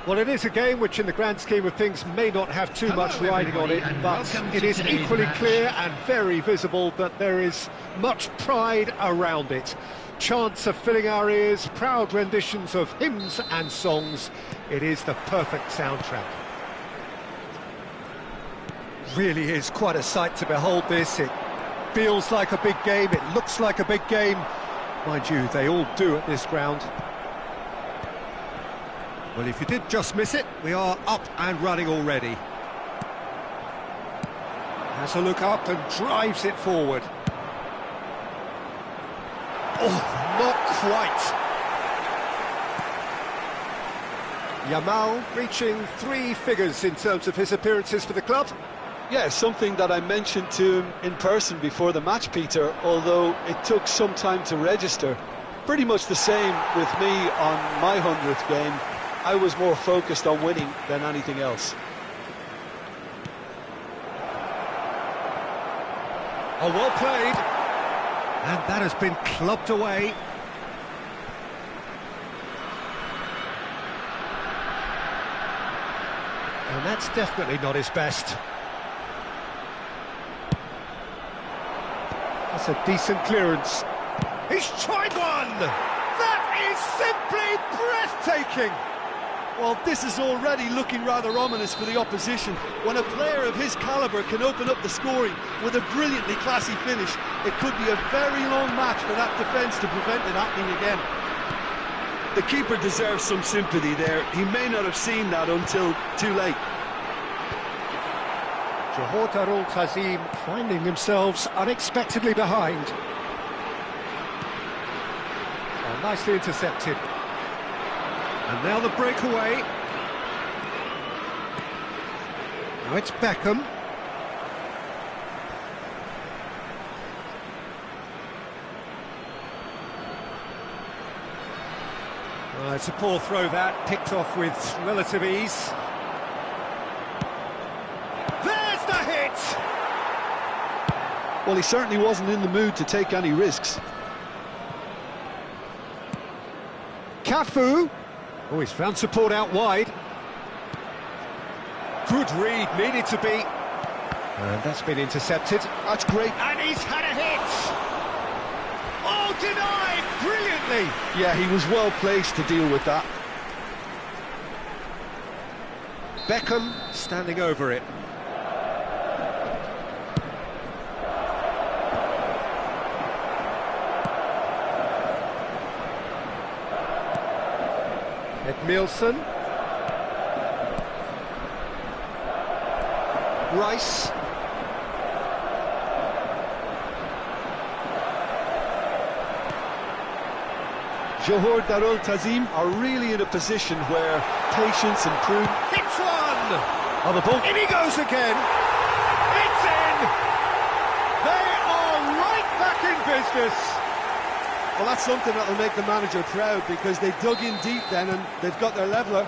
Well, it is a game which, in the grand scheme of things, may not have too much riding on it, but it is equally clear and very visible that there is much pride around it. Chants are filling our ears, proud renditions of hymns and songs. It is the perfect soundtrack. Really is quite a sight to behold this. It feels like a big game, it looks like a big game. Mind you, they all do at this ground. Well, if you did just miss it, we are up and running already. Has a look up and drives it forward. Oh, not quite. Yamal reaching 3 figures in terms of his appearances for the club. Yeah, something that I mentioned to him in person before the match, Peter, although it took some time to register. Pretty much the same with me on my 100th game. I was more focused on winning than anything else. Oh, well played. And that has been clubbed away. And that's definitely not his best. That's a decent clearance. He's tried one! That is simply breathtaking! Well, this is already looking rather ominous for the opposition. When a player of his calibre can open up the scoring with a brilliantly classy finish, it could be a very long match for that defence to prevent it happening again. The keeper deserves some sympathy there. He may not have seen that until too late. Johor Darul Tazim finding themselves unexpectedly behind. Oh, nicely intercepted. And now the breakaway. Now it's Beckham. It's a poor throw that, picked off with relative ease. There's the hit! Well, he certainly wasn't in the mood to take any risks. Cafu. Oh, he's found support out wide. Good read, needed to be. And that's been intercepted. That's great. And he's had a hit! Oh, denied brilliantly! Yeah, he was well placed to deal with that. Beckham standing over it. Edmilson. Rice. Johor Darul Tazim are really in a position where patience and prudence... Hits one! On the ball. In he goes again! It's in! They are right back in business! Well, that's something that'll make the manager proud, because they dug in deep then and they've got their leveller.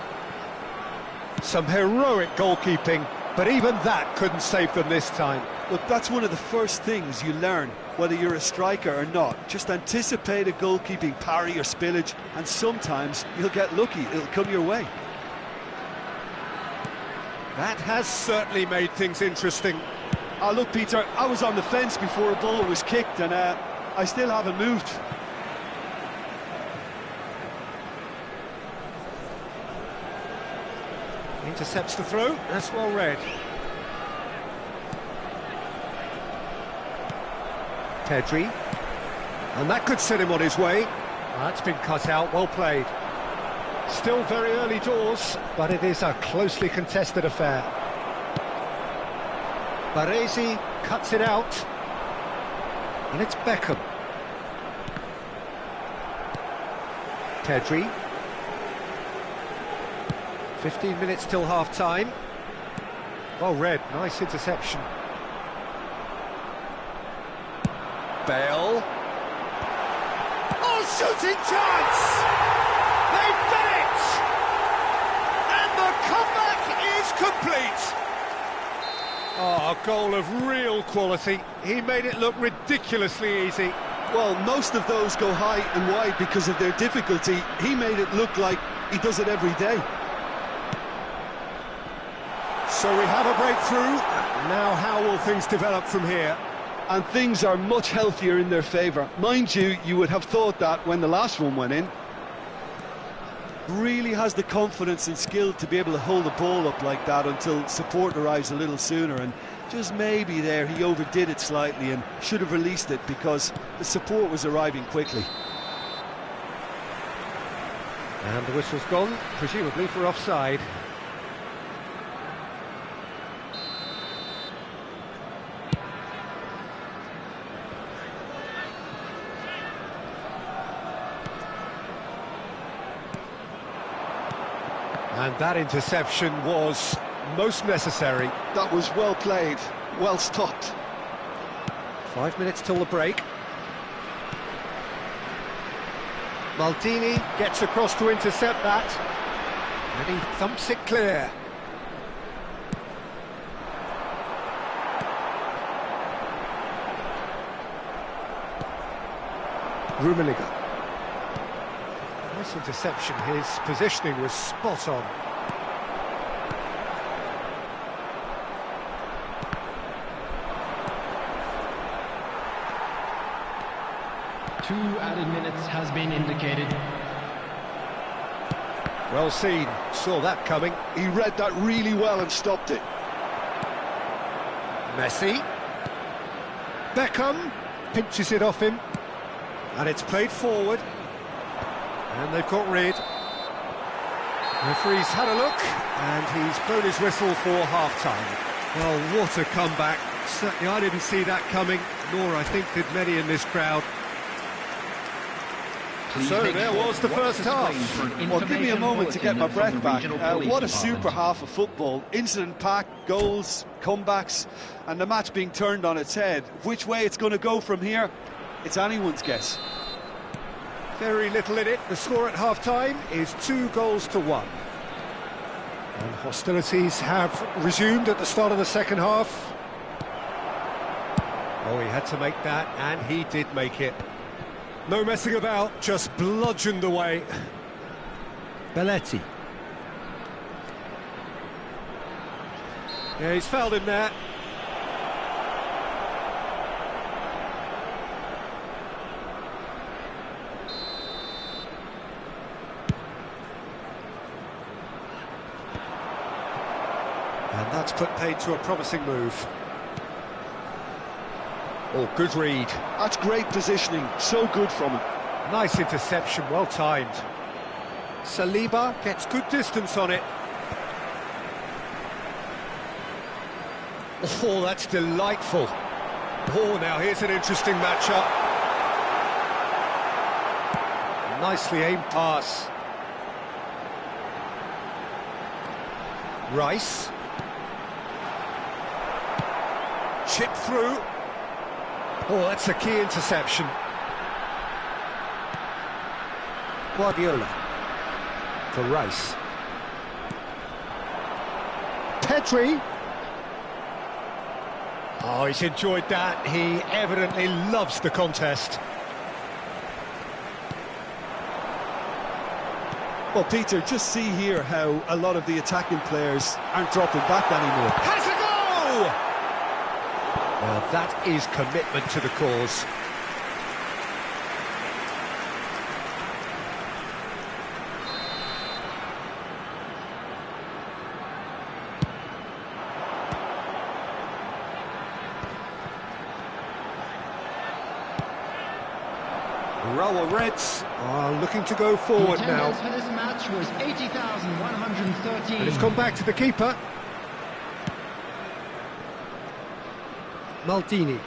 Some heroic goalkeeping, but even that couldn't save them this time. Look, that's one of the first things you learn, whether you're a striker or not. Just anticipate a goalkeeping parry or spillage, and sometimes you'll get lucky, it'll come your way. That has certainly made things interesting. Oh, look, Peter, I was on the fence before a ball was kicked, and I still haven't moved. Intercepts the throw, that's well read. Pedri, and that could set him on his way. That's been cut out, well played. Still very early doors, but it is a closely contested affair. Baresi cuts it out, and it's Beckham. Pedri. 15 minutes till half-time. Well read, nice interception. Bale. Oh, shooting chance! They've done it! And the comeback is complete! Oh, a goal of real quality. He made it look ridiculously easy. Well, most of those go high and wide because of their difficulty. He made it look like he does it every day. So we have a breakthrough. Now how will things develop from here? And things are much healthier in their favour. Mind you, you would have thought that when the last one went in. Really has the confidence and skill to be able to hold the ball up like that until support arrives a little sooner, and just maybe there he overdid it slightly and should have released it because the support was arriving quickly. And the whistle's gone, presumably for offside. And that interception was most necessary. That was well played, well stopped. 5 minutes till the break. Maldini gets across to intercept that. And he thumps it clear. Rummenigge. Nice interception, his positioning was spot on. Two added minutes has been indicated. Well seen, saw that coming. He read that really well and stopped it. Messi. Beckham pinches it off him. And it's played forward. And they've got rid. Referee's had a look, and he's blown his whistle for half-time. Well, what a comeback. Certainly I didn't see that coming, nor I think did many in this crowd. So there was the first half. Well, give me a moment to get my breath back. What a super half of football. Incident-packed, goals, comebacks, and the match being turned on its head. Which way it's going to go from here, it's anyone's guess. Very little in it. The score at half-time is 2-1. And hostilities have resumed at the start of the second half. Oh, he had to make that, and he did make it. No messing about, just bludgeoned away. Belletti. Yeah, he's fouled him there. And that's put paid to a promising move. Oh, good read. That's great positioning, so good from him. Nice interception, well timed. Saliba gets good distance on it. Oh, that's delightful. Oh, now here's an interesting matchup. Nicely aimed pass. Rice. Chip through. Oh, that's a key interception. Guardiola for Rice. Pedri. Oh, he's enjoyed that. He evidently loves the contest. Well, Peter, just see here how a lot of the attacking players aren't dropping back anymore. Has a go! Well, that is commitment to the cause. Urawa Reds are looking to go forward now. For this match was 80,113. And it's gone back to the keeper. Maldini.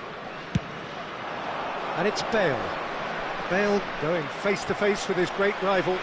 And it's Bale. Bale going face-to-face with his great rival.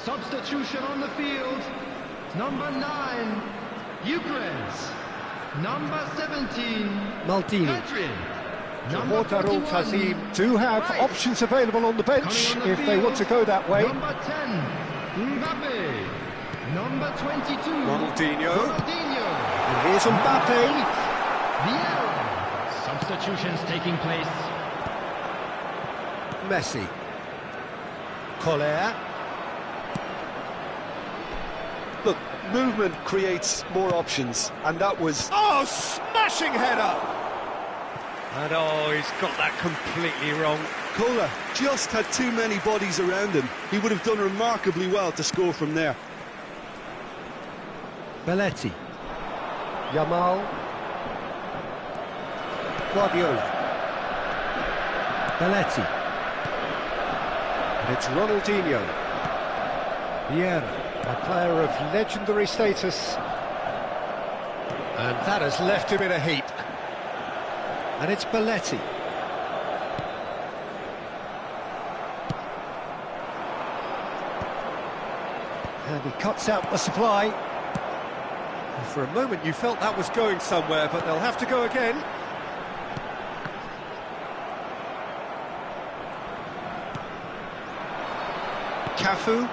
Substitution on the field. Number 9, Ukraine's. Number 17, Maldini. Petrin. Number Johor 41, do have Rice. options available on the bench Coming on the if they want to field, go that way. Number 10, Mbappe. Number 22, Ronaldinho. Ronaldinho. And here's Mbappe. Vieira. Substitutions taking place. Messi. Collier. Look, movement creates more options, and that was... Oh, smashing header! And oh, he's got that completely wrong. Kohler just had too many bodies around him. He would have done remarkably well to score from there. Belletti. Yamal. Guardiola. Belletti. And it's Ronaldinho. Vieira, a player of legendary status. And that has left him in a heap. And it's Belletti. And he cuts out the supply. And for a moment you felt that was going somewhere, but they'll have to go again. Cafu.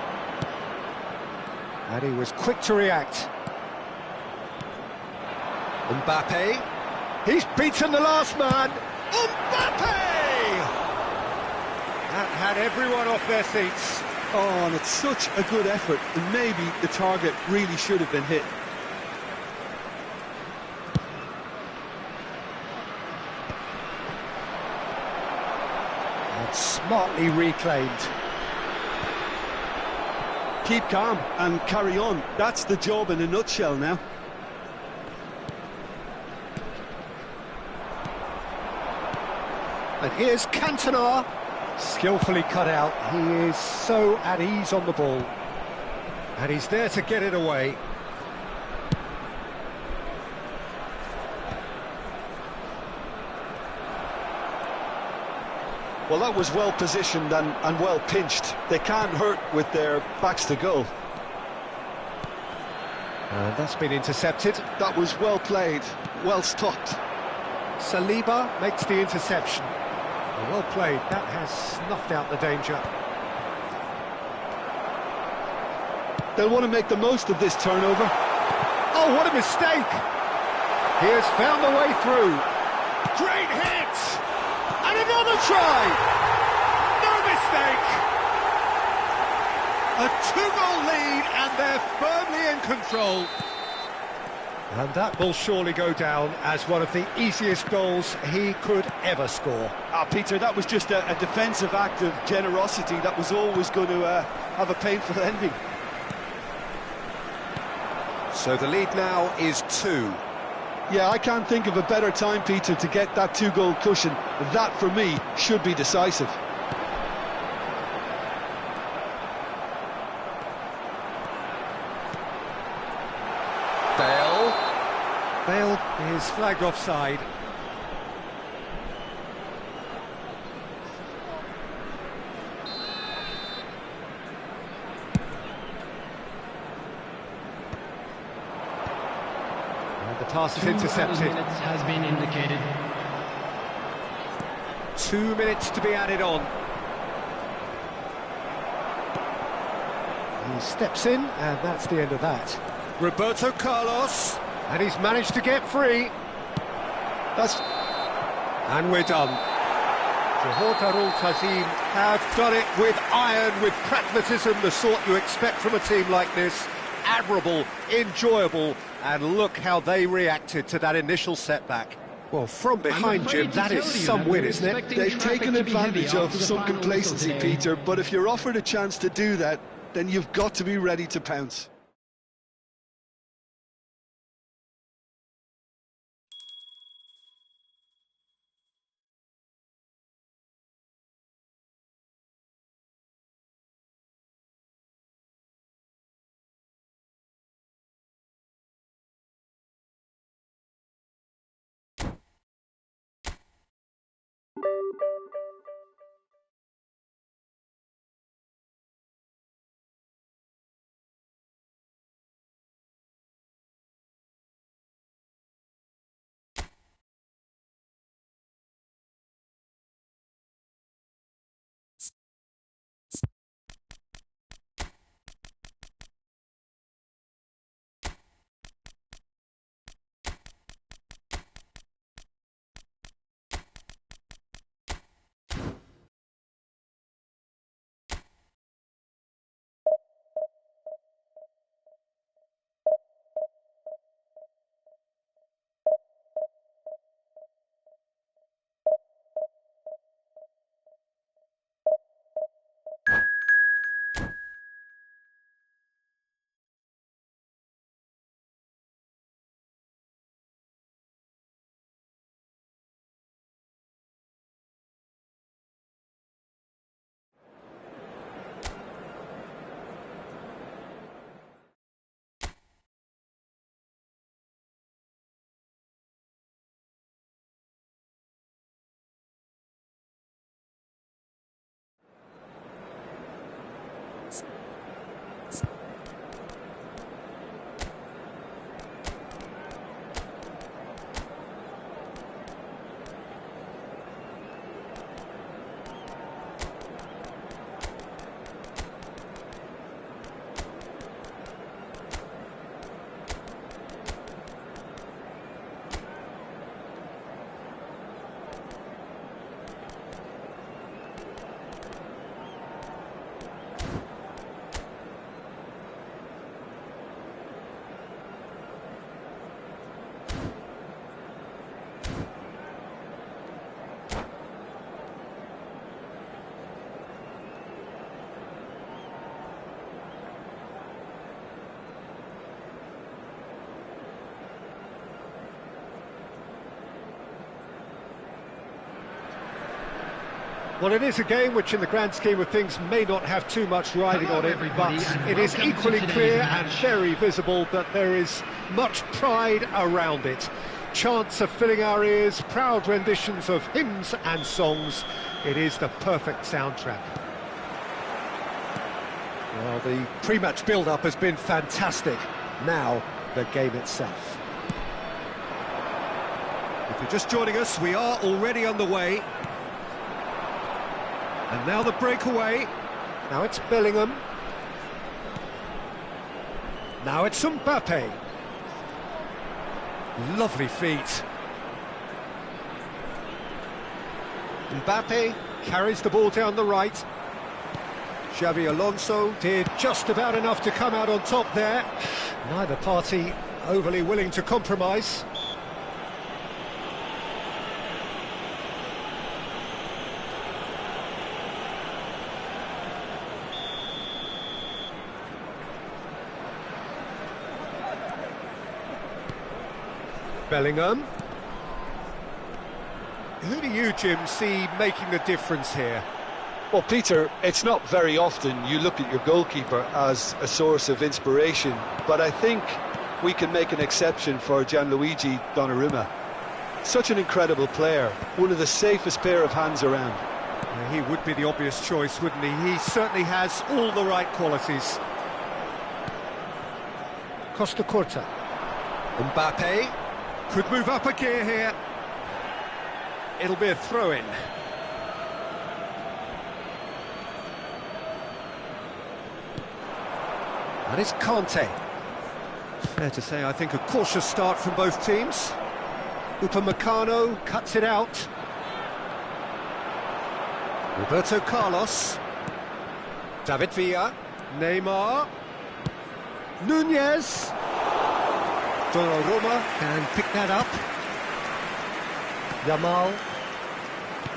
And he was quick to react. Mbappe. He's beaten the last man. Mbappe! That had everyone off their seats. Oh, and it's such a good effort, and maybe the target really should have been hit. And smartly reclaimed. Keep calm and carry on. That's the job in a nutshell now. And here's Cantona, skillfully cut out. He is so at ease on the ball. And he's there to get it away. Well, that was well positioned and well pinched. They can't hurt with their backs to goal. And that's been intercepted. That was well played, well stopped. Saliba makes the interception. Well played, that has snuffed out the danger. They'll want to make the most of this turnover. Oh, what a mistake! He has found the way through. Great hit! And another try! No mistake! A two-goal lead and they're firmly in control. And that will surely go down as one of the easiest goals he could ever score. Peter, that was just a defensive act of generosity that was always going to have a painful ending. So the lead now is 2. Yeah, I can't think of a better time, Peter, to get that two-goal cushion. That, for me, should be decisive. Bale is flagged offside. And the pass is intercepted. 2 minutes has been indicated. 2 minutes to be added on. He steps in, and that's the end of that. Roberto Carlos. And he's managed to get free. And we're done. Johor have done it with iron, with pragmatism, the sort you expect from a team like this. Admirable, enjoyable, and look how they reacted to that initial setback. Well, from behind, Jim, that is some win, isn't it? They've taken advantage of some complacency, Peter, but if you're offered a chance to do that, then you've got to be ready to pounce. Well, it is a game which in the grand scheme of things may not have too much riding on it, but it is equally clear and very visible that there is much pride around it. Chants are filling our ears, proud renditions of hymns and songs. It is the perfect soundtrack. Well, the pre-match build-up has been fantastic. Now, the game itself. If you're just joining us, we are already underway. And now the breakaway. Now it's Bellingham. Now it's Mbappe. Lovely feet. Mbappe carries the ball down the right. Xabi Alonso did just about enough to come out on top there. Neither party overly willing to compromise. Bellingham. Who do you, Jim, see making the difference here? Well, Peter, it's not very often you look at your goalkeeper as a source of inspiration, but I think we can make an exception for Gianluigi Donnarumma. Such an incredible player, one of the safest pair of hands around. Yeah, he would be the obvious choice, wouldn't he? He certainly has all the right qualities. Costa Curta. Mbappe could move up a gear here. It'll be a throw-in. And it's Conte. Fair to say, I think, a cautious start from both teams. Upamecano cuts it out. Roberto Carlos. David Villa. Neymar. Nunez. Donnarumma can pick that up. Yamal.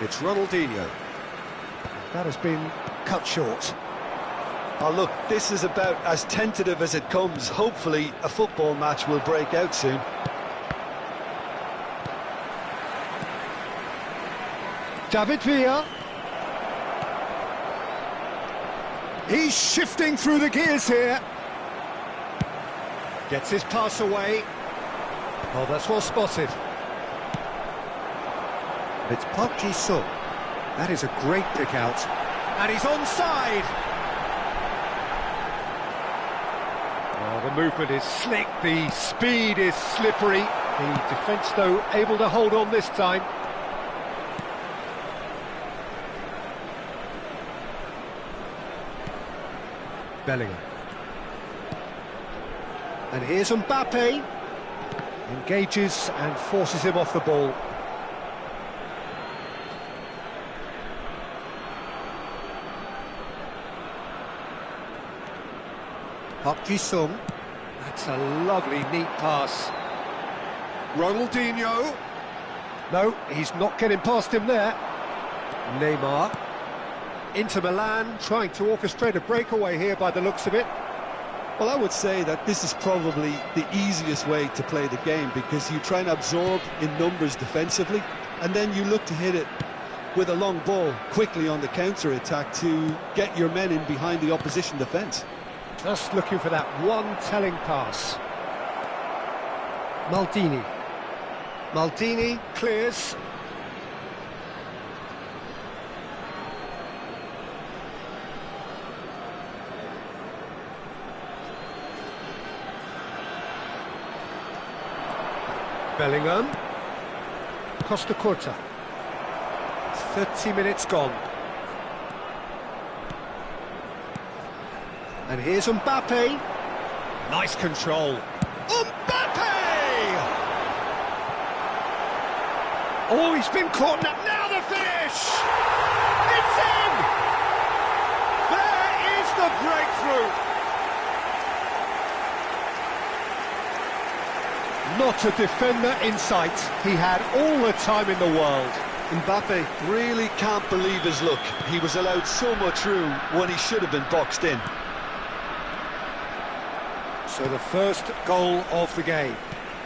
It's Ronaldinho. That has been cut short. Oh, look, this is about as tentative as it comes. Hopefully, a football match will break out soon. David Villa. He's shifting through the gears here. Gets his pass away. Oh, that's well spotted. It's Park Ji-sung. That is a great pick out. And he's onside. Oh, the movement is slick, the speed is slippery. The defence, though, able to hold on this time. Bellingham. And here's Mbappe. Engages and forces him off the ball. Park Ji-sung. That's a lovely, neat pass. Ronaldinho. No, he's not getting past him there. Neymar. Inter Milan trying to orchestrate a breakaway here by the looks of it. Well, I would say that this is probably the easiest way to play the game, because you try and absorb in numbers defensively, and then you look to hit it with a long ball quickly on the counter-attack to get your men in behind the opposition defence. Just looking for that one telling pass. Maldini. Maldini clears. Bellingham. Costa Curta. 30 minutes gone. And here's Mbappe. Nice control. Mbappe! Oh, he's been caught now. Now the finish! It's in! There is the breakthrough. Not a defender in sight. He had all the time in the world. Mbappe really can't believe his luck. He was allowed so much room when he should have been boxed in. So the first goal of the game.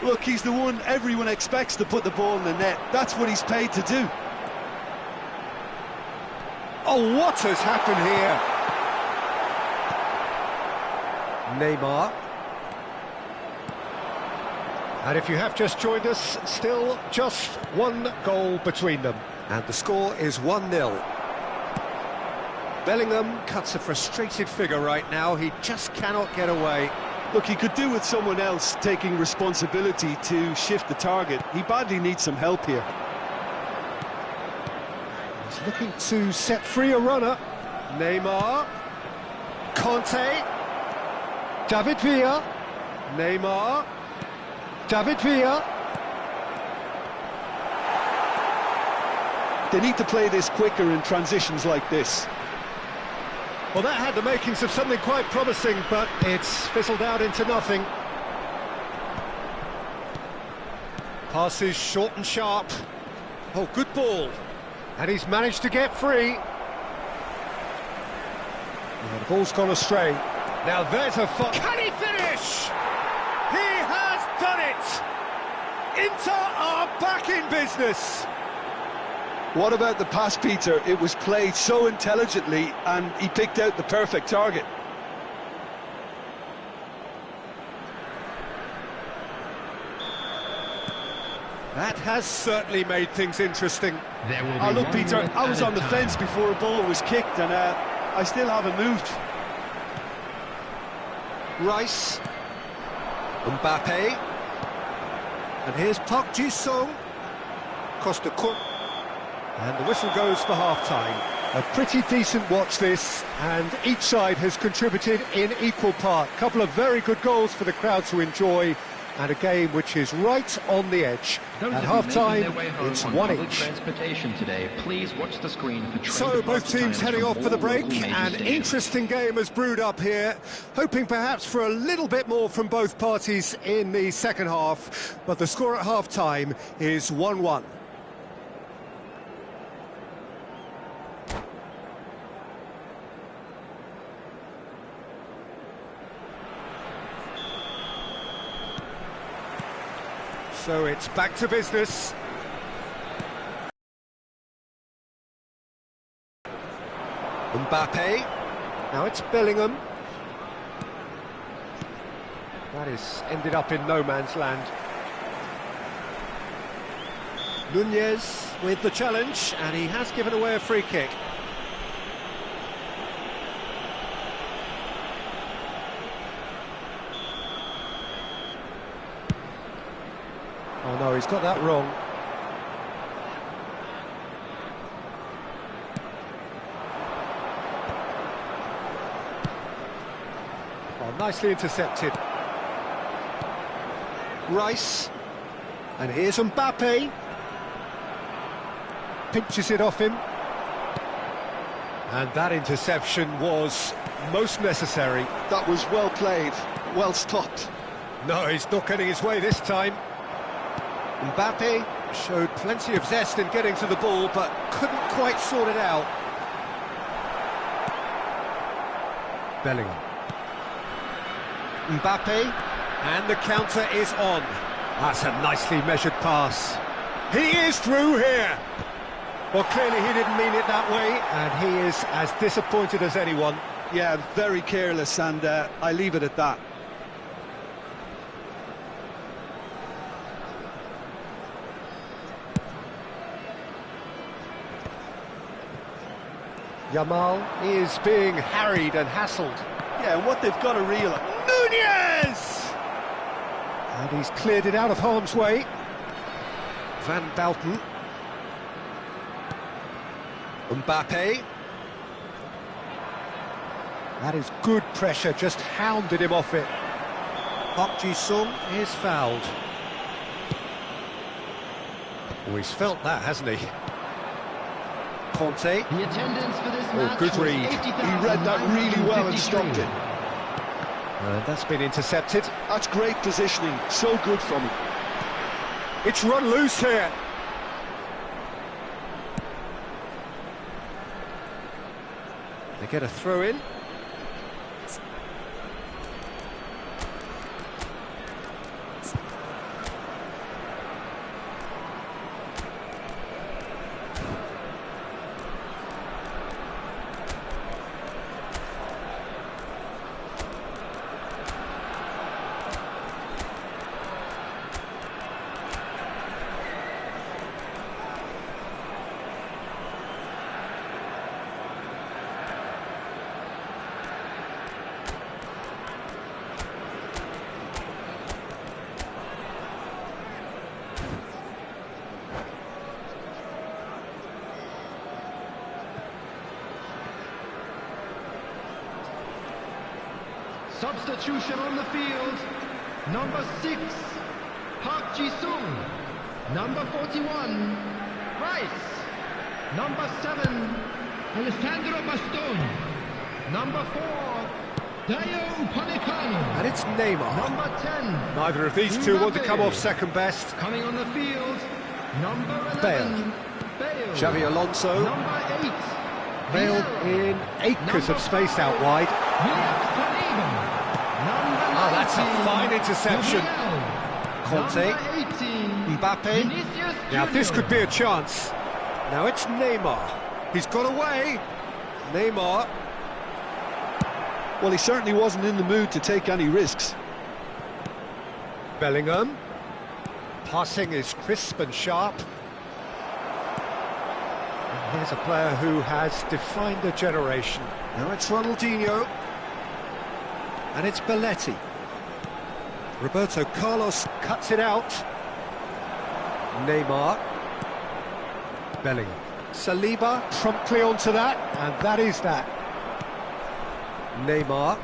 Look, he's the one everyone expects to put the ball in the net. That's what he's paid to do. Oh, what has happened here? Neymar. And if you have just joined us, still just one goal between them. And the score is 1-0. Bellingham cuts a frustrated figure right now. He just cannot get away. Look, he could do with someone else taking responsibility to shift the target. He badly needs some help here. He's looking to set free a runner. Neymar. Conte. David Villa. Neymar. David Villa. They need to play this quicker in transitions like this. Well, that had the makings of something quite promising, but it's fizzled out into nothing. Passes short and sharp. Oh, good ball. And he's managed to get free. Well, the ball's gone astray. Now there's a... Can he finish? He has done it! Inter are back in business. What about the pass, Peter? It was played so intelligently and he picked out the perfect target. That has certainly made things interesting. Look, Peter, I was on the fence before a ball was kicked and I still haven't moved. Rice. Mbappe. And here's Park Ji-sung. Costa Cook. And the whistle goes for half-time. A pretty decent watch this, and each side has contributed in equal part. A couple of very good goals for the crowd to enjoy, and a game which is right on the edge. At half-time, it's one each. Please watch the screen for so both teams heading off for the break. An interesting game has brewed up here, hoping perhaps for a little bit more from both parties in the second half, but the score at half-time is 1-1. So it's back to business. Mbappe. Now it's Bellingham. That is ended up in no man's land. Nunez with the challenge, and he has given away a free kick. Oh no, he's got that wrong. Oh, nicely intercepted. Rice. And here's Mbappe. Pinches it off him. And that interception was most necessary. That was well played, well stopped. No, he's not getting his way this time. Mbappe showed plenty of zest in getting to the ball, but couldn't quite sort it out. Bellingham. Mbappe, and the counter is on. That's a nicely measured pass. He is through here. Well, clearly he didn't mean it that way, and he is as disappointed as anyone. Yeah, very careless, and I leave it at that. Yamal is being harried and hassled. Yeah, and what they've got to realise... Nunez! And he's cleared it out of harm's way. Van Belten. Mbappe. That is good pressure, just hounded him off it. Park Ji-sung is fouled. Oh, he's felt that, hasn't he? Conte. The attendance for this match good read. He read that really well and stopped it. That's been intercepted. That's great positioning, so good from him. It's run loose here. They get a throw in. Substitution on the field. Number 6, Park Ji-sung. Number 41, Rice. Number 7, Alessandro Bastone. Number 4, Dayo Upamecano. And it's Neymar. Number 10. Neither of these two want to come off second best. Coming on the field, number 11, Bale. Xavi Alonso. Number 8, Bale in acres of space out wide. Oh, that's a fine interception. Conte. Mbappe. Now this could be a chance. Now it's Neymar. He's got away. Neymar. Well, he certainly wasn't in the mood to take any risks. Bellingham. Passing is crisp and sharp. And here's a player who has defined a generation. Now it's Ronaldinho. And it's Belletti. Roberto Carlos cuts it out. Neymar. Bellingham. Saliba promptly onto that, and that is that. Neymar.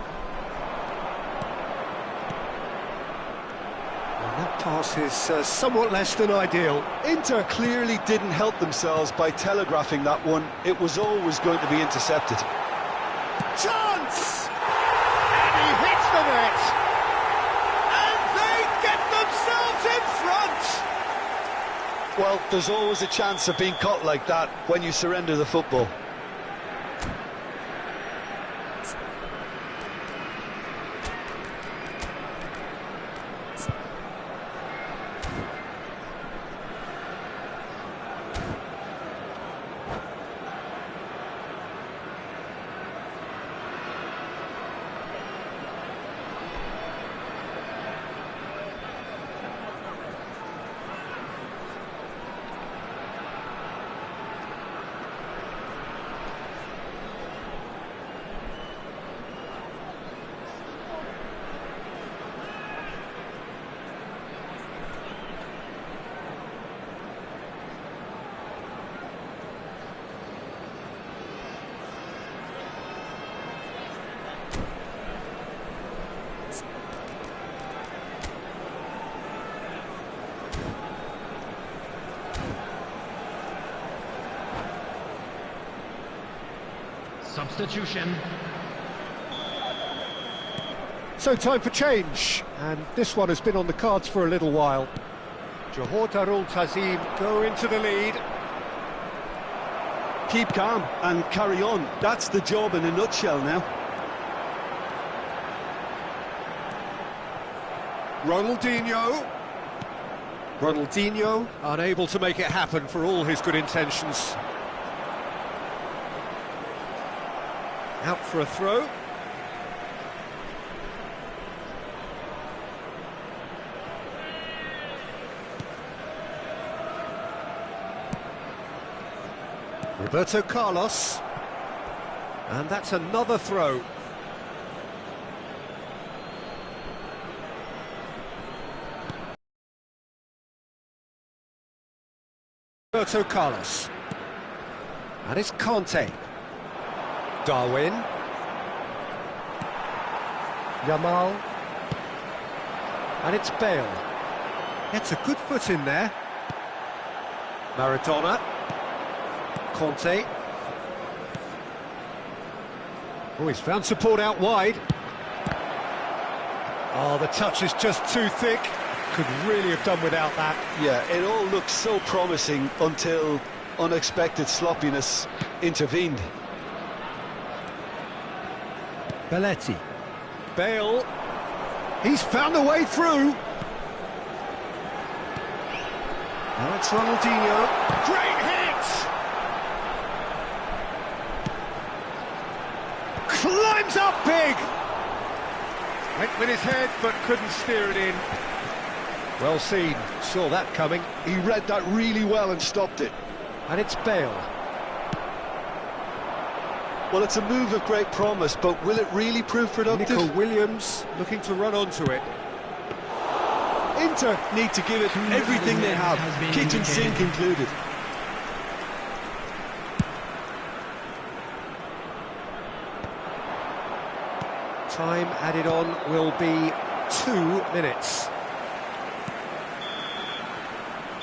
And that pass is somewhat less than ideal. Inter clearly didn't help themselves by telegraphing that one. It was always going to be intercepted. Chance! And he hits the net! And they get themselves in front! Well, there's always a chance of being caught like that when you surrender the football. Substitution. So time for change, and this one has been on the cards for a little while. Johor Darul Tazim go into the lead. Keep calm and carry on. That's the job in a nutshell now. Ronaldinho. Ronaldinho unable to make it happen for all his good intentions. Out for a throw. Roberto Carlos. And that's another throw. Roberto Carlos. And it's Conte. Darwin. Yamal. And it's Bale. Gets a good foot in there. Maradona. Conte. Oh, he's found support out wide. Oh, the touch is just too thick. Could really have done without that. Yeah, it all looked so promising until unexpected sloppiness intervened. Belletti. Bale. He's found a way through. Now it's Ronaldinho. Great hit! Climbs up big! Went with his head, but couldn't steer it in. Well seen. Saw that coming. He read that really well and stopped it. And it's Bale. Well, it's a move of great promise, but will it really prove productive? Nico Williams looking to run onto it. Inter need to give it everything they have, kitchen sink included. Time added on will be 2 minutes.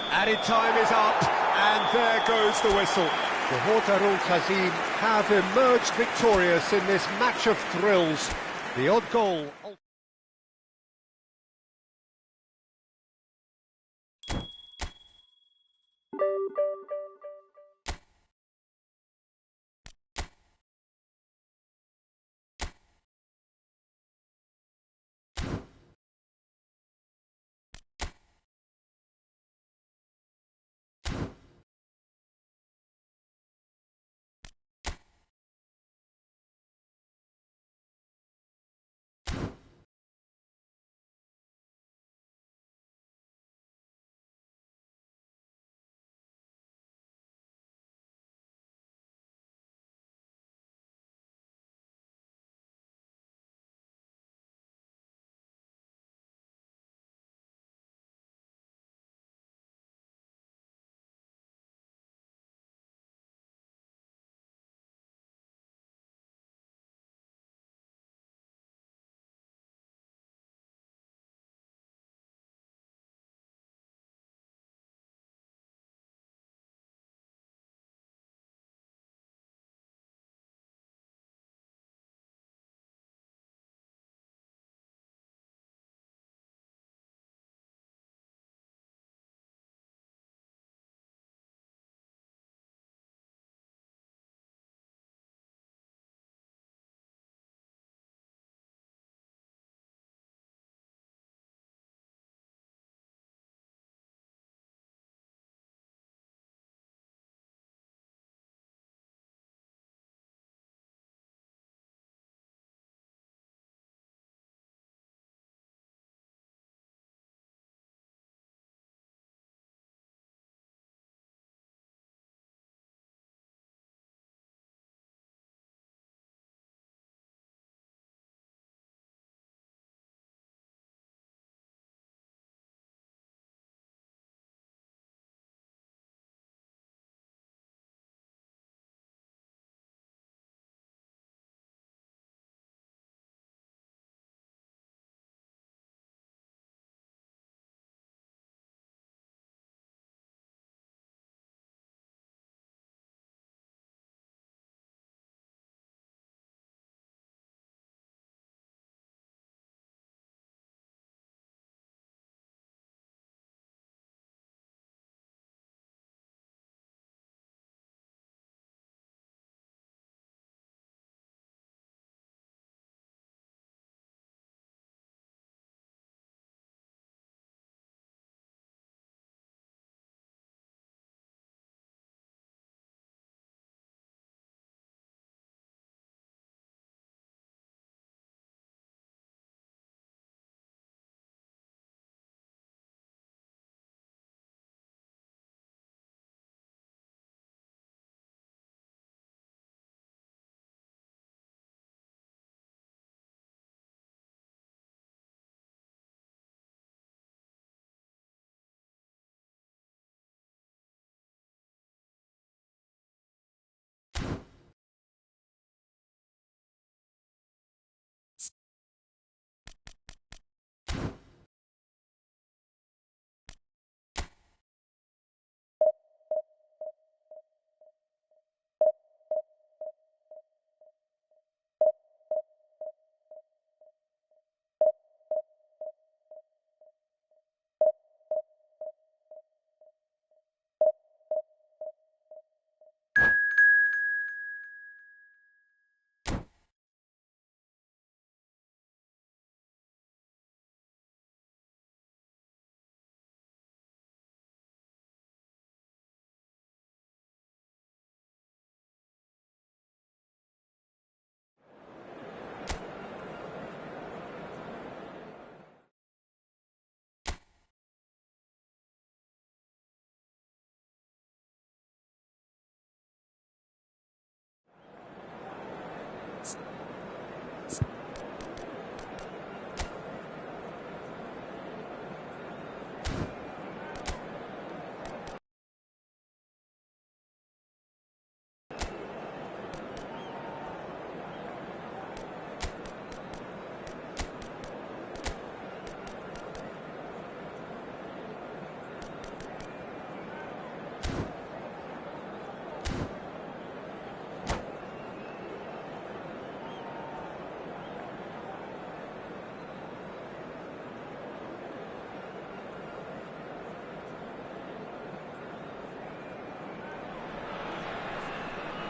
Added time is up, and there goes the whistle. The Hortarul Tazim have emerged victorious in this match of thrills. The odd goal...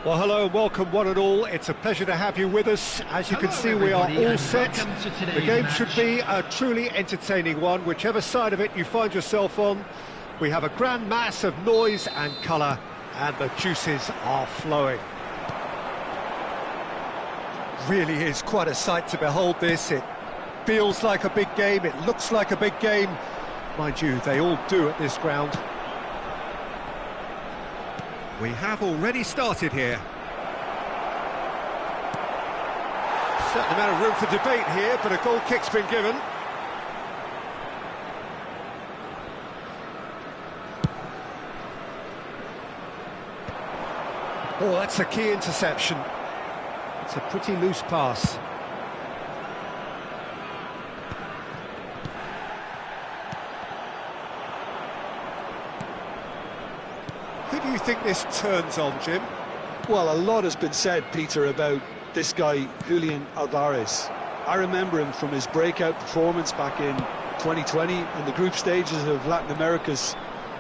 Well, hello and welcome one and all. It's a pleasure to have you with us. As you can see, we are all set. The game should be a truly entertaining one, whichever side of it you find yourself on. We have a grand mass of noise and colour, and the juices are flowing. Really is quite a sight to behold this. It feels like a big game, it looks like a big game. Mind you, they all do at this ground. We have already started here. Certain amount of room for debate here, but a goal kick's been given. Oh, that's a key interception. It's a pretty loose pass. Who do you think this turns on, Jim? Well, a lot has been said, Peter, about this guy, Julian Alvarez. I remember him from his breakout performance back in 2020 in the group stages of Latin America's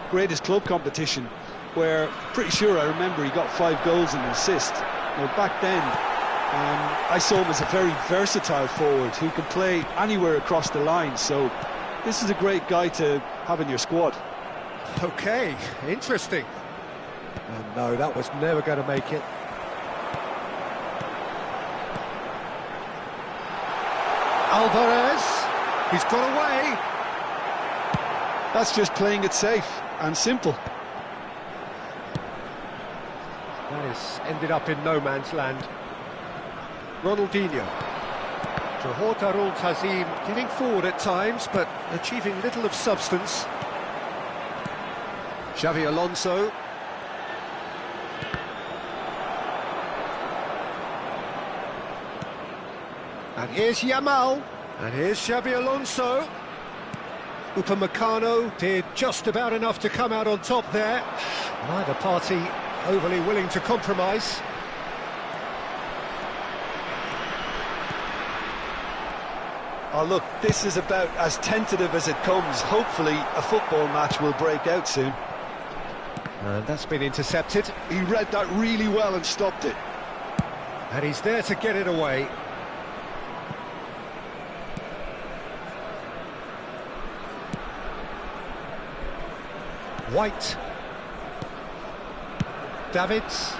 greatest club competition, where pretty sure I remember he got 5 goals and an assist. Now, back then, I saw him as a very versatile forward who can play anywhere across the line, so this is a great guy to have in your squad. Okay, interesting. And no, that was never going to make it. Alvarez, he's got away. That's just playing it safe and simple. That has ended up in no man's land. Ronaldinho. Johor Darul Tazim getting forward at times, but achieving little of substance. Xavi Alonso. And here's Yamal. And here's Xavi Alonso. Upamecano did just about enough to come out on top there. Neither party overly willing to compromise. Oh, look, this is about as tentative as it comes. Hopefully, a football match will break out soon. And that's been intercepted. He read that really well and stopped it. And he's there to get it away. White. Davids.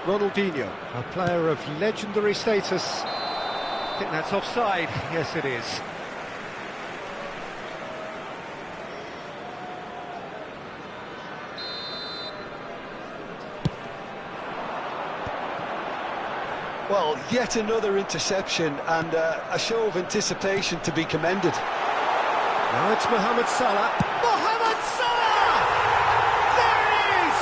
Ronaldinho, a player of legendary status. I think that's offside. Yes, it is. Well, yet another interception and a show of anticipation to be commended. Now it's Mohamed Salah. Mohamed Salah! There it is!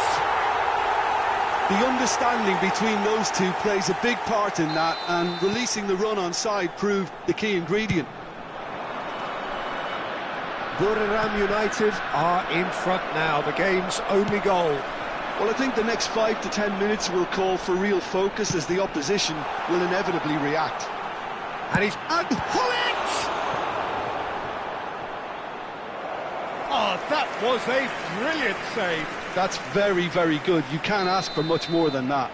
The understanding between those two plays a big part in that, and releasing the run on side proved the key ingredient. Buriram United are in front now, the game's only goal. Well, I think the next 5 to 10 minutes will call for real focus as the opposition will inevitably react. And he's... And pull it! Oh, that was a brilliant save. That's very, very good. You can't ask for much more than that.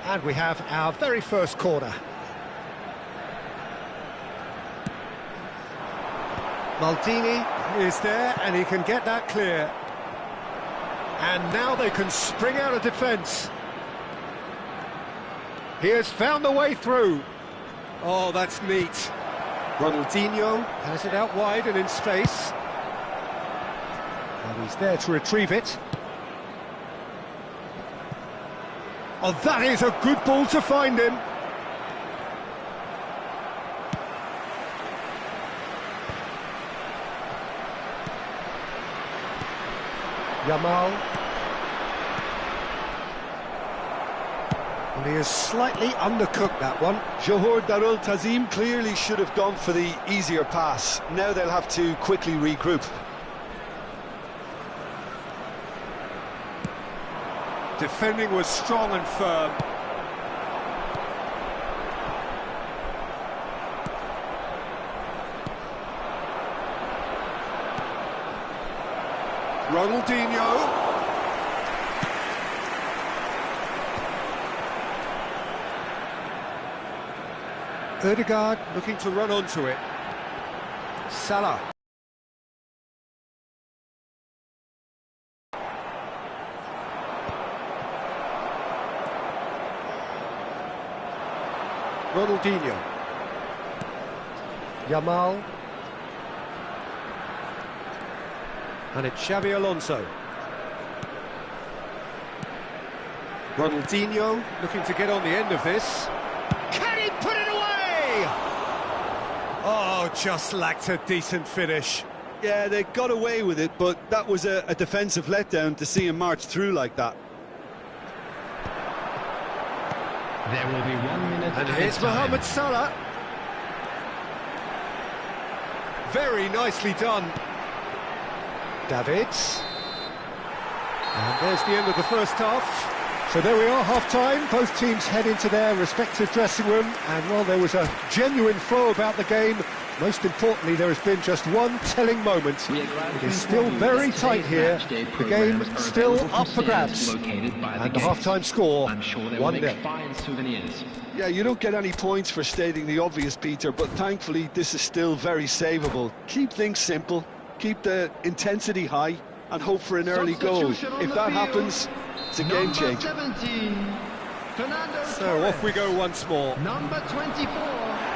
And we have our very first corner. Maldini is there, and he can get that clear. And now they can spring out of defence. He has found the way through. Oh, that's neat. Ronaldinho has it out wide and in space. And he's there to retrieve it. Oh, that is a good ball to find him. Yamal. And he has slightly undercooked that one. Johor Darul Tazim clearly should have gone for the easier pass. Now they'll have to quickly regroup. Defending was strong and firm. Ronaldinho. Ødegaard looking to run onto it. Salah. Ronaldinho. Yamal. And it's Xabi Alonso. Ronaldinho looking to get on the end of this. Can he put it away? Oh, just lacked a decent finish. Yeah, they got away with it, but that was a defensive letdown to see him march through like that. There will be 1 minute. And here's Mohamed Salah. Very nicely done. Davids. And there's the end of the first half. So there we are, half-time. Both teams head into their respective dressing room. And while there was a genuine flow about the game, most importantly, there has been just one telling moment. It is still very tight here. The game still up for grabs. And the half-time score, 1-0. Yeah, you don't get any points for stating the obvious, Peter, but thankfully this is still very savable. Keep things simple, keep the intensity high, and hope for an early goal. If that happens, it's a game changer. So off we go once more. Number 24.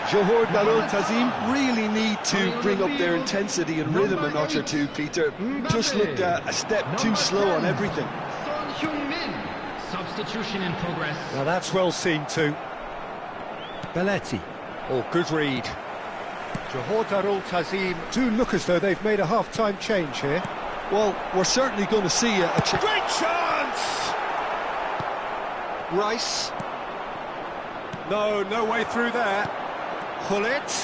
Johor Darul Tazim really need to bring up their intensity and rhythm a notch or two, Peter. Just looked a step too slow on everything. Substitution in progress. Now that's well seen too. Belletti. Oh, good read. Johor Darul Tazim do look as though they've made a half-time change here. Well, we're certainly going to see a great chance! Rice. No way through there. Hullet. Sticks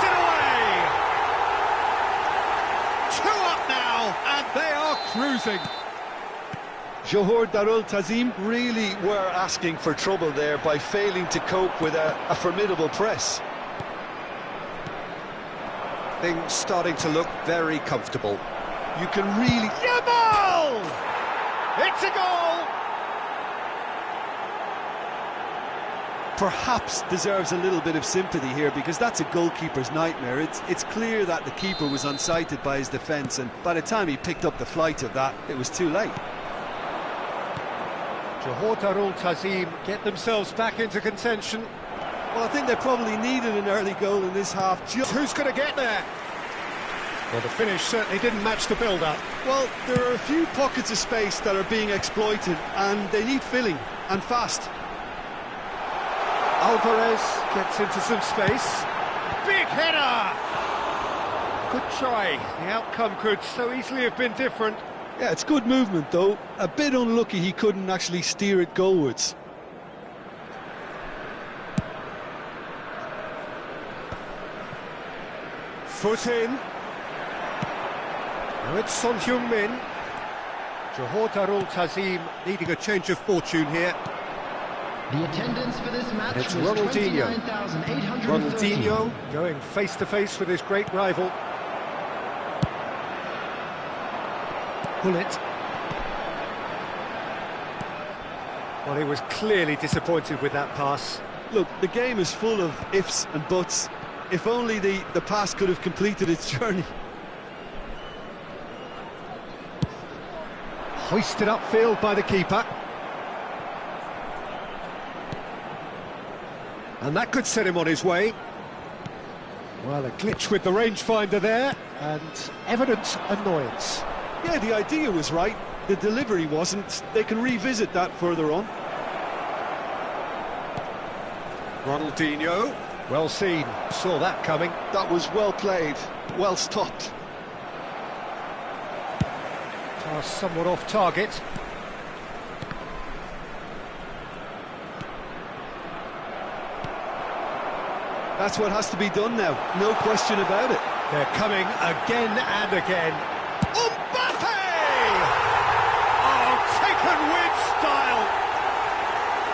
it away! 2 up now, and they are cruising. Johor Darul Tazim really were asking for trouble there by failing to cope with a formidable press. Things starting to look very comfortable. You can really... Yamal! It's a goal! Perhaps deserves a little bit of sympathy here, because that's a goalkeeper's nightmare. It's clear that the keeper was unsighted by his defence, and by the time he picked up the flight of that, it was too late. Johor Darul Tazim get themselves back into contention. Well, I think they probably needed an early goal in this half. Who's going to get there? Well, the finish certainly didn't match the build-up. Well, there are a few pockets of space that are being exploited, and they need filling, and fast. Alvarez gets into some space. Big header! Good try. The outcome could so easily have been different. Yeah, it's good movement, though. A bit unlucky he couldn't actually steer it goalwards. Foot in. Now it's Son Heung-min. Johor Darul Tazim needing a change of fortune here. The attendance for this match it's was Ronaldinho. 29,813. Ronaldinho going face-to-face with his great rival. Hullet. Well, he was clearly disappointed with that pass. Look, the game is full of ifs and buts. If only the pass could have completed its journey. Hoisted upfield by the keeper. And that could set him on his way. Well, a glitch with the rangefinder there, and evident annoyance. Yeah, the idea was right. The delivery wasn't. They can revisit that further on. Ronaldinho. Well seen. Saw that coming. That was well played. Well stopped. Pass somewhat off target. That's what has to be done now. No question about it. They're coming again and again. Mbappe! Oh, taken with style!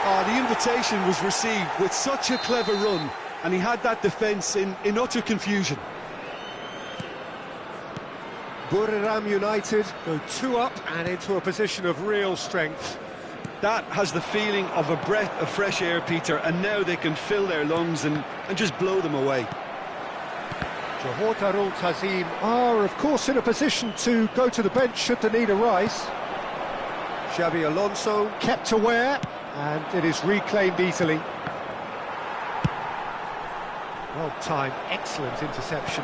Oh, the invitation was received with such a clever run, and he had that defence in utter confusion. Buriram United go 2 up and into a position of real strength. That has the feeling of a breath of fresh air, Peter, and now they can fill their lungs and just blow them away. Johor Darul Tazim are, of course, in a position to go to the bench should the need arise. Xabi Alonso kept aware, and it is reclaimed easily. Well timed, excellent interception.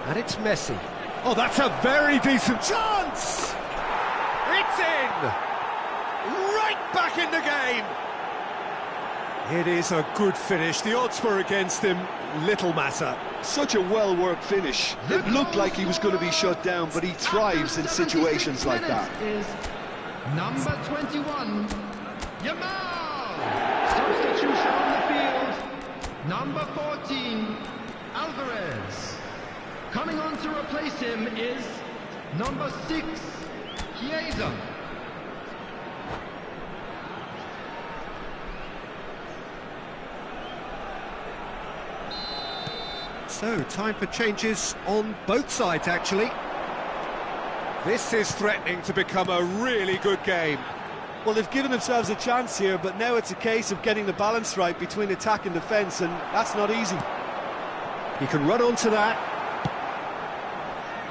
And it's Messi. Oh, that's a very decent chance! It's in! Right back in the game! It is a good finish. The odds were against him, little matter. Such a well-worked finish. It looked like he was going to be shut down, but he thrives in situations like that. Is number 21, Yamal. Substitution on the field, number 14, Alvarez. Coming on to replace him is number 6, Chiesa. So, time for changes on both sides, actually. This is threatening to become a really good game. Well, they've given themselves a chance here, but now it's a case of getting the balance right between attack and defence, and that's not easy. He can run onto that.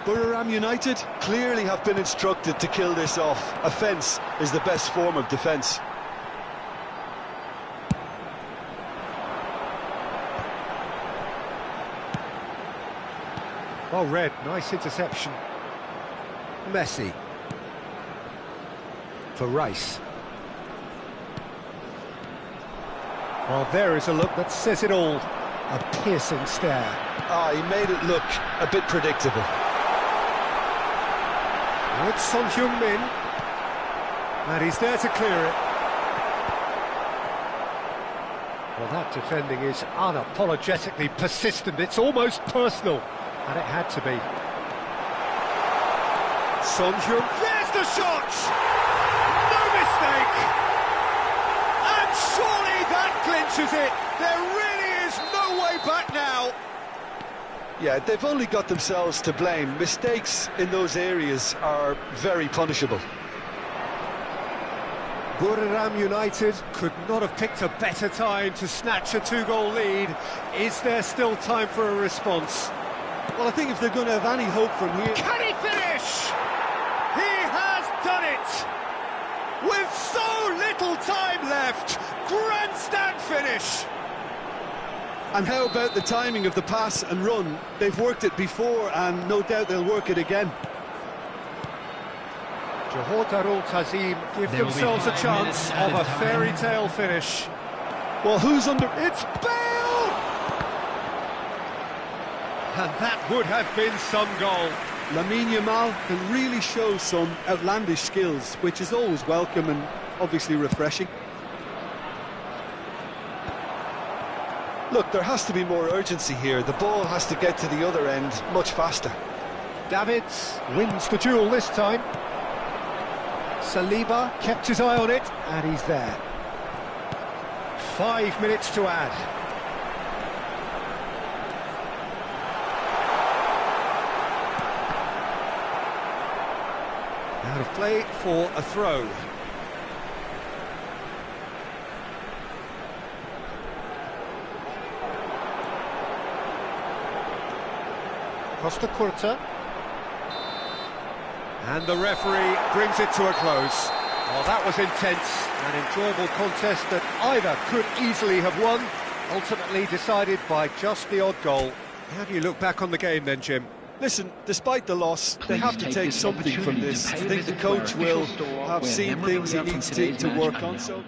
Buriram United clearly have been instructed to kill this off. Offence is the best form of defence. Well read, nice interception. Messi. For Rice. Well, there is a look that says it all. A piercing stare. Ah, he made it look a bit predictable. It's Son Heung-min. And he's there to clear it. Well, that defending is unapologetically persistent. It's almost personal. And it had to be. Son Heung, there's the shot! No mistake! And surely that clinches it! There really is no way back now! Yeah, they've only got themselves to blame. Mistakes in those areas are very punishable. Buriram United could not have picked a better time to snatch a 2-goal lead. Is there still time for a response? Well, I think if they're going to have any hope from here... Can he finish? He has done it! With so little time left, grandstand finish! And how about the timing of the pass and run? They've worked it before, and no doubt they'll work it again. Johor Darul Tazim give themselves a chance of a fairy tale finish. Well, who's under... It's Bale! And that would have been some goal. Lamine Yamal can really show some outlandish skills, which is always welcome and obviously refreshing. Look, there has to be more urgency here. The ball has to get to the other end much faster. Davids wins the duel this time. Saliba kept his eye on it, and he's there. 5 minutes to add. Out of play for a throw. Costa Curta. And the referee brings it to a close. Well, that was intense, an enjoyable contest that either could easily have won, ultimately decided by just the odd goal. How do you look back on the game then, Jim? Listen, despite the loss, they have to take something from this. I think the coach will have seen things he needs to work on. So.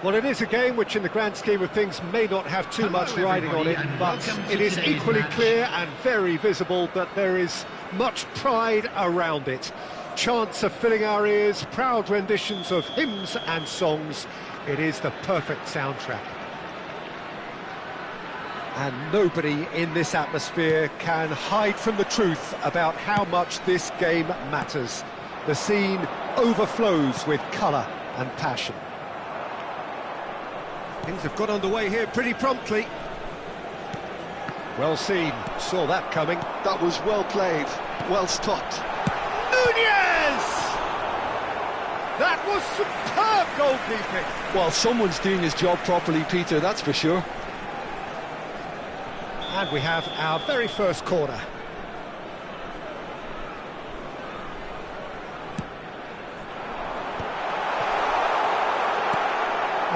Well, it is a game which in the grand scheme of things may not have too much riding on it, but it is equally clear and very visible that there is much pride around it. Chants are filling our ears, proud renditions of hymns and songs. It is the perfect soundtrack. And nobody in this atmosphere can hide from the truth about how much this game matters. The scene overflows with colour and passion. Things have got underway here pretty promptly. Well seen, saw that coming. That was well played, well stopped. Nunez! That was superb goalkeeping. Well, someone's doing his job properly, Peter, that's for sure. And we have our very first corner.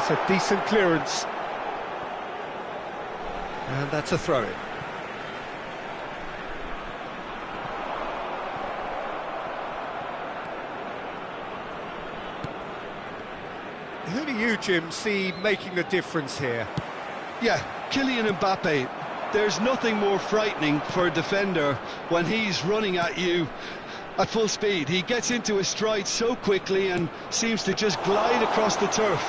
That's a decent clearance. And that's a throw-in. Who do you, Jim, see making the difference here? Yeah, Kylian Mbappe. There's nothing more frightening for a defender when he's running at you at full speed. He gets into his stride so quickly and seems to just glide across the turf.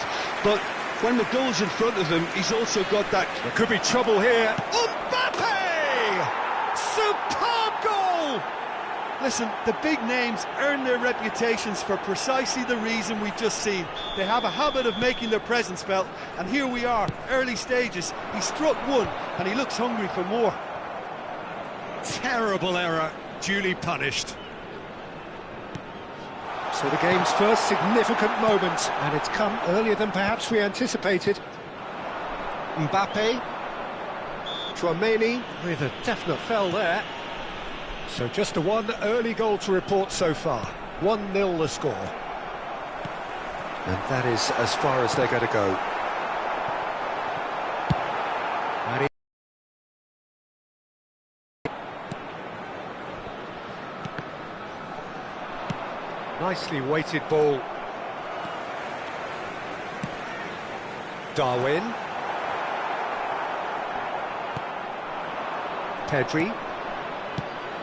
But when the goal's in front of him, he's also got that... There could be trouble here. Mbappe! Superb goal! Listen, the big names earn their reputations for precisely the reason we've just seen. They have a habit of making their presence felt, and here we are, early stages. He struck one, and he looks hungry for more. Terrible error, duly punished. So the game's first significant moment, and it's come earlier than perhaps we anticipated. Mbappe, Tchouaméni with a definite foul there. So just the one early goal to report so far. 1-0 the score. And that is as far as they're going to go. Nicely weighted ball. Darwin. Pedri.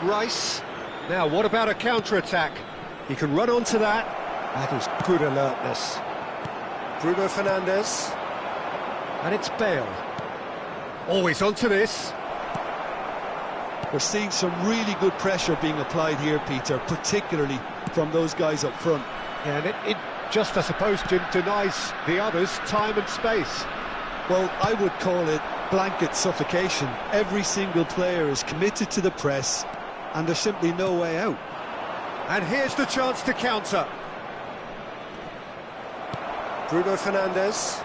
Rice. Now, what about a counter-attack? He can run onto that. That is good alertness. Bruno Fernandes. And it's Bale. Always onto this. We're seeing some really good pressure being applied here, Peter, particularly from those guys up front. Yeah, and it just, I suppose, Jim, denies the others time and space. Well, I would call it blanket suffocation. Every single player is committed to the press, and there's simply no way out. And here's the chance to counter. Bruno Fernandes.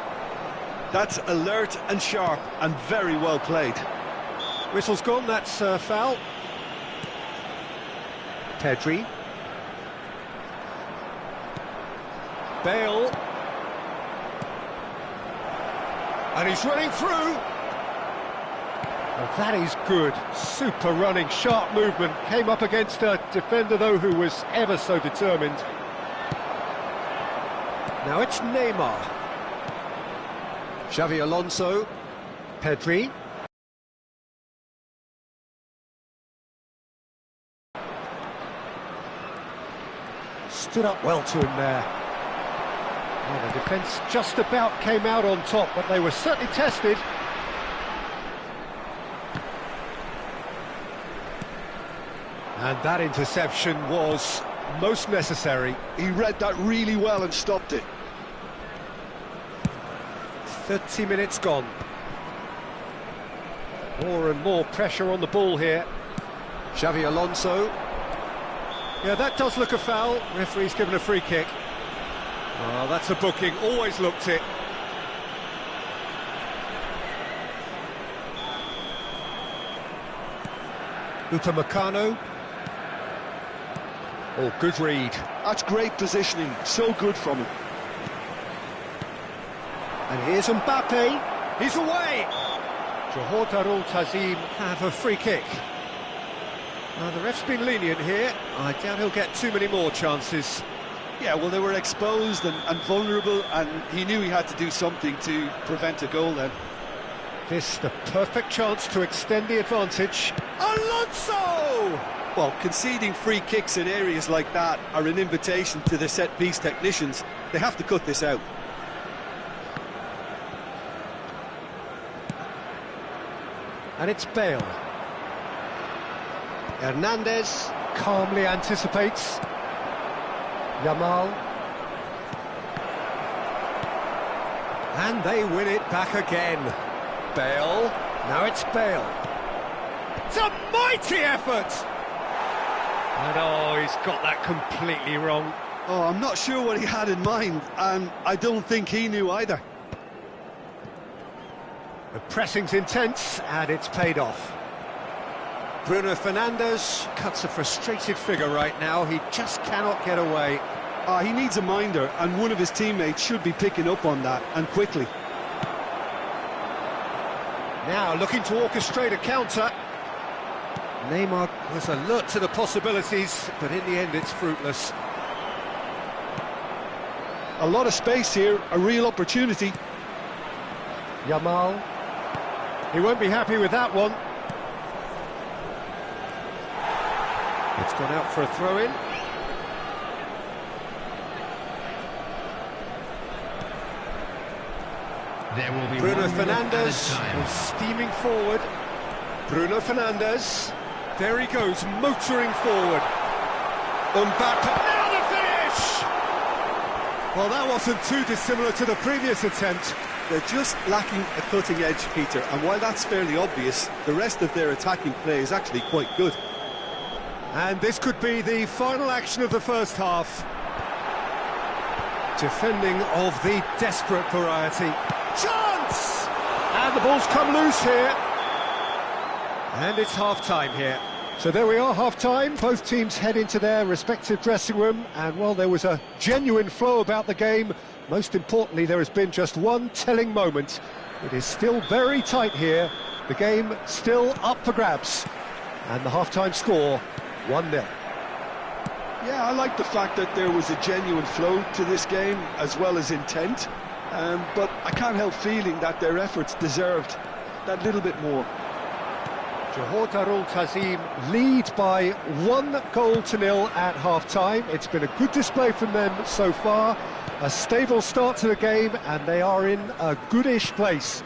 That's alert and sharp and very well played. Whistle's gone, that's foul. Pedri. Bale. And he's running through. Well, that is good. Super running, sharp movement. Came up against a defender, though, who was ever so determined. Now it's Neymar. Xavi Alonso. Pedri. Stood up well to him there. Well, the defence just about came out on top, but they were certainly tested. And that interception was most necessary. He read that really well and stopped it. 30 minutes gone. More and more pressure on the ball here. Xavi Alonso. Yeah, that does look a foul. Referee's given a free kick. Oh, that's a booking. Always looked it. Upamecano. Oh, good read. That's great positioning. So good from him. And here's Mbappe. He's away. Johor Darul Tazim have a free kick. Now, the ref's been lenient here. I doubt he'll get too many more chances. Yeah, well, they were exposed and vulnerable, and he knew he had to do something to prevent a goal then. This the perfect chance to extend the advantage. Alonso! Well, conceding free kicks in areas like that are an invitation to the set-piece technicians. They have to cut this out. And it's Bale. Hernandez calmly anticipates. Yamal. And they win it back again. Bale. Now it's Bale. It's a mighty effort! And oh, he's got that completely wrong. Oh, I'm not sure what he had in mind, and I don't think he knew either. The pressing's intense, and it's paid off. Bruno Fernandes cuts a frustrated figure right now. He just cannot get away. He needs a minder, and one of his teammates should be picking up on that, and quickly. Now looking to orchestrate a counter. Neymar was alert to the possibilities, but in the end it's fruitless. A lot of space here, a real opportunity. Yamal. He won't be happy with that one. It's gone out for a throw-in. There will be Bruno 1 minute at a Fernandes time. is steaming forward. Bruno Fernandes. There he goes, motoring forward. Mbappe. Now the finish! Well, that wasn't too dissimilar to the previous attempt. They're just lacking a cutting edge, Peter, and while that's fairly obvious, the rest of their attacking play is actually quite good. And this could be the final action of the first half. Defending of the desperate variety. Chance! And the ball's come loose here. And it's half-time here. So there we are, half-time. Both teams head into their respective dressing room. And while there was a genuine flow about the game, most importantly, there has been just one telling moment. It is still very tight here. The game still up for grabs. And the half-time score, 1-0. Yeah, I like the fact that there was a genuine flow to this game, as well as intent. But I can't help feeling that their efforts deserved that little bit more. Johor Darul Ta'zim lead by 1-0 at half-time. It's been a good display from them so far. A stable start to the game, and they are in a goodish place.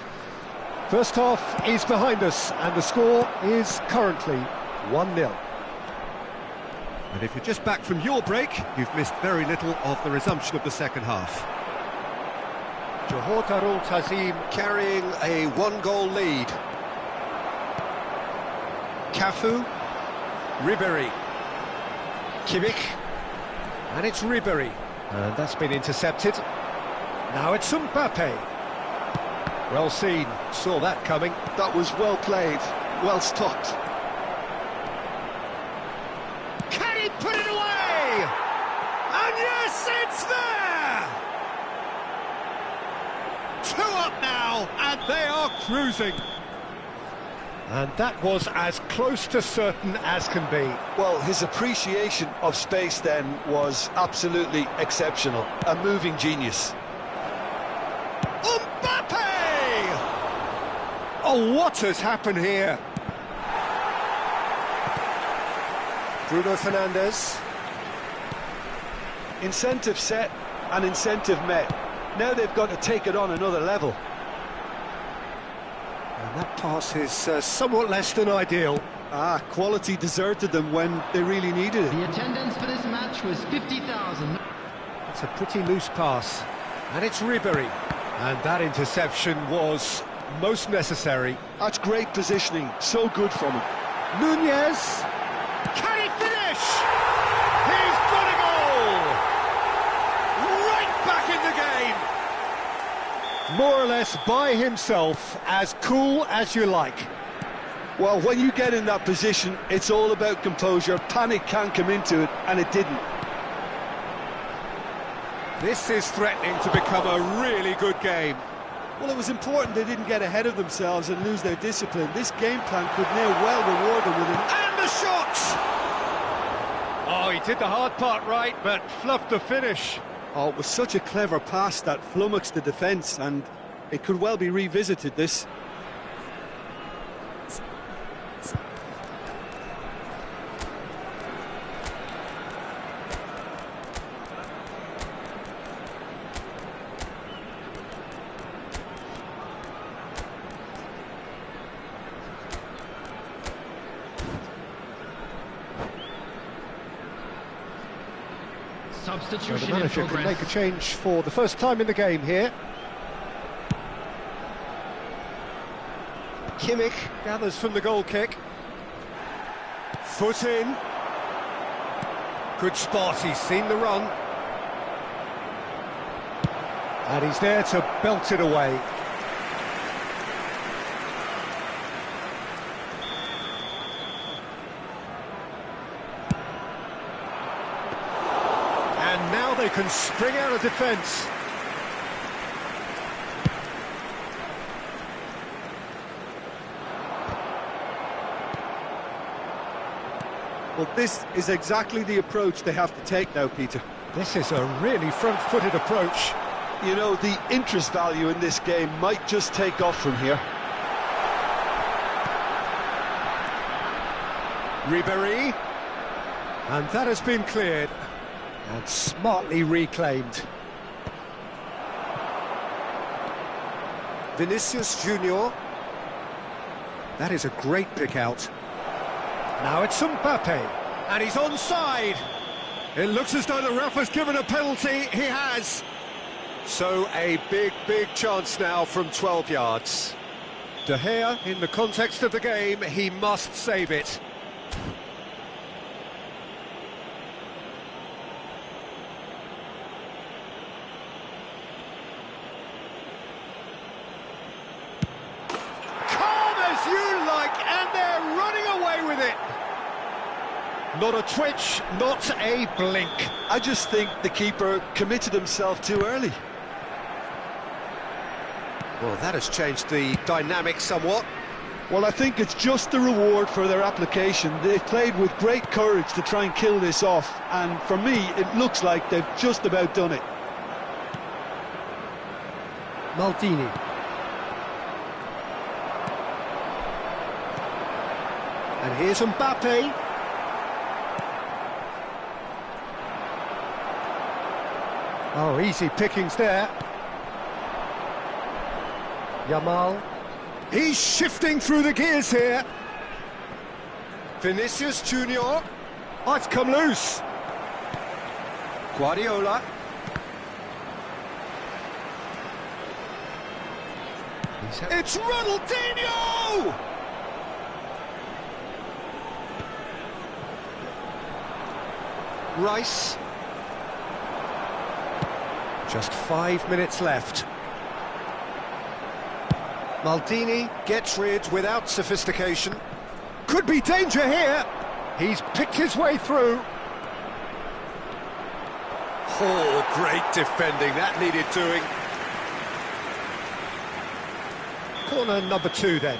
First half is behind us, and the score is currently 1-0. And if you're just back from your break, you've missed very little of the resumption of the second half. Johor Darul Ta'zim carrying a 1-goal lead. Cafu, Ribéry, Kimmich, and it's Ribéry, and that's been intercepted. Now it's Mbappe. Well seen, saw that coming. That was well played, well stopped. Can he put it away? And yes, it's there! 2 up now, and they are cruising. And that was as close to certain as can be. Well, his appreciation of space then was absolutely exceptional. A moving genius. Mbappe! Oh, what has happened here? Bruno Fernandes. Incentive set and incentive met. Now they've got to take it on another level. And that pass is somewhat less than ideal. Quality deserted them when they really needed it. The attendance for this match was 50,000. It's a pretty loose pass. And it's Ribéry. And that interception was most necessary. That's great positioning, so good from him. Nunez. Can he finish? He's got a goal! Right back in the game! More or less by himself, as cool as you like. Well, when you get in that position, it's all about composure. Panic can't come into it, and it didn't. This is threatening to become a really good game. Well, it was important they didn't get ahead of themselves and lose their discipline. This game plan could now well reward them with an... And the shot! Oh, he did the hard part right, but fluffed the finish. Oh, it was such a clever pass that flummoxed the defence, and it could well be revisited, this. So Substitution the manager can make a change for the first time in the game here. Kimmich gathers from the goal kick. Foot in. Good spot, he's seen the run. And he's there to belt it away. And now they can spring out of defence. Well, this is exactly the approach they have to take now, Peter. This is a really front-footed approach. You know, the interest value in this game might just take off from here. Ribéry. And that has been cleared. And smartly reclaimed. Vinicius Junior. That is a great pick out. Now it's Mbappe, and he's onside. It looks as though the ref has given a penalty. He has. So a big chance now from 12 yards. De Gea, in the context of the game, he must save it. You like, and they're running away with it. Not a twitch, not a blink. I just think the keeper committed himself too early. Well, that has changed the dynamic somewhat. Well, I think it's just the reward for their application. They've played with great courage to try and kill this off, and for me, it looks like they've just about done it. Maldini. And here's Mbappe. Oh, easy pickings there. Yamal. He's shifting through the gears here. Vinicius Junior. Oh, it's come loose. Guardiola. It's Ronaldinho! Rice. Just 5 minutes left. Maldini gets rid without sophistication. Could be danger here. He's picked his way through. Oh, great defending. That needed doing. Corner number 2 then.